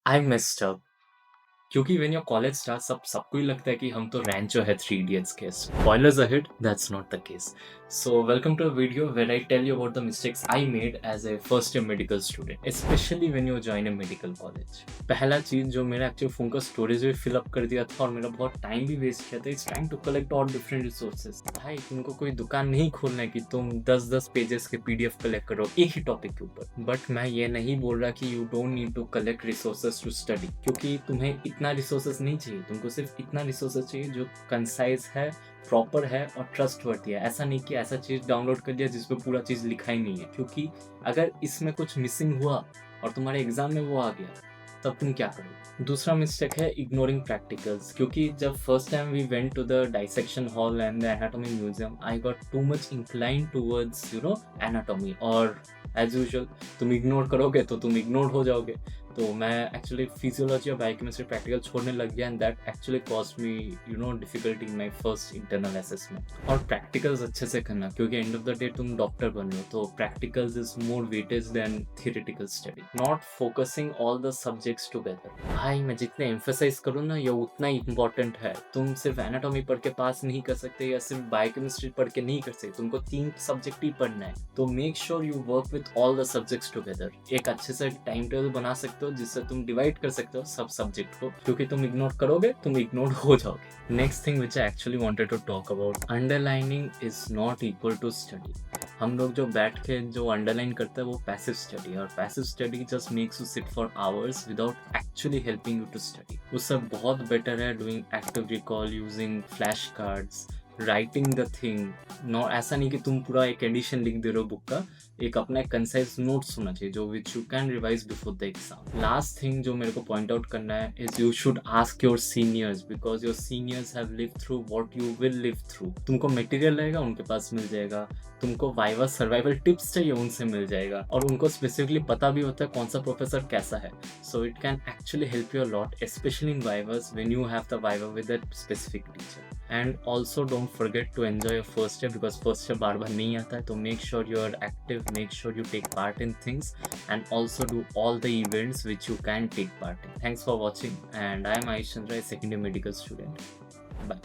I messed up. क्योंकि when your college starts सबको ही लगता है कि हम तो रैंचो है थ्री इडियट्स के। Spoilers ahead, that's not the case. So welcome to a video where I tell you about the mistakes I made as a first year medical student, specially when you join a medical college. पहला चीज जो मेरा actually phone का storage भी fill up कर दिया था और मेरा बहुत टाइम भी वेस्ट किया था, it's time to collect all different resources. भाई तुमको कोई दुकान नहीं खोलना है कि तुम 10-10 पेजेस के पीडीएफ कलेक्ट करो एक ही टॉपिक के ऊपर। बट मैं ये नहीं बोल रहा कि you don't need to collect resources to study, क्योंकि तुम्हें इतना रिसोर्सेज नहीं चाहिए। तुमको सिर्फ इतना रिसोर्सेज चाहिए जो कंसाइज है, प्रॉपर है और ट्रस्टवर्दी है। ऐसा नहीं कि ऐसा चीज डाउनलोड कर दिया जिसपे पूरा चीज लिखा ही नहीं है, क्योंकि अगर इसमें कुछ मिसिंग हुआ और तुम्हारे एग्जाम में वो आ गया तब तुम क्या करोगे। दूसरा मिस्टेक है इग्नोरिंग प्रैक्टिकल्स, क्योंकि जब first time we went to the dissection hall and the anatomy museum, I got too much incline towards anatomy, और एज यूजुअल तुम इग्नोर करोगे तो तुम इग्नोर हो जाओगे। तो मैं एक्चुअली फिजियोलॉजी और बायोकेमिस्ट्री प्रैक्टिकल छोड़ने लग गया, and that actually cost me difficulty in my first internal assessment. और प्रैक्टिकल्स अच्छे से करना, क्योंकि एंड ऑफ द डे तुम डॉक्टर बन रहे हो, तो practicals is more weightage than theoretical study. Not focusing all the subjects together. भाई मैं जितने एम्फेसाइज करूँ ना, ये उतना ही इंपॉर्टेंट है। तुम सिर्फ एनाटॉमी पढ़ के पास नहीं कर सकते या सिर्फ बायोकेमिस्ट्री पढ़ के नहीं कर सकते, तुमको 3 सब्जेक्ट ही पढ़ना है। तो make sure you work with all the subjects together. एक अच्छे से टाइम टेबल बना सकते हो जिससे तुम डिवाइड कर सकते हो सब सब्जेक्ट को, क्योंकि तुम इग्नोर करोगे तुम इग्नोर हो जाओगे। Next thing which I actually wanted to talk about, underlining is not equal to study. हम लोग जो बैठ के जो अंडरलाइन करते हैं वो पैसिव स्टडी, और passive study just makes you sit for hours without actually helping you to study. उससे बहुत बेटर है doing active recall, using flash cards, writing the thing. No, ऐसा नहीं कि तुम पूरा एक एडिशन लिख दे रहे हो बुक का, एक अपना एक कंसाइज नोट्स होना चाहिए जो which you can revise before the exam. Last thing जो मेरे को पॉइंट आउट करना है is you should ask your seniors, because your seniors have lived through what you will live through. तुमको मटेरियल रहेगा उनके पास मिल जाएगा, तुमको वाइवा सर्वाइवल टिप्स चाहिए उनसे मिल जाएगा, और उनको स्पेसिफिकली पता भी होता है कौन सा प्रोफेसर कैसा है। So it can actually help you a lot, specially in vivas when you have the viva with that specific teacher. And also don't forget to enjoy your first year, because first year बार बार नहीं आता है। तो make sure you are active, make sure you take part in things, and also do all the events which you can take part in. Thanks for watching, and I am Ayush Chandra, a second year medical student. Bye.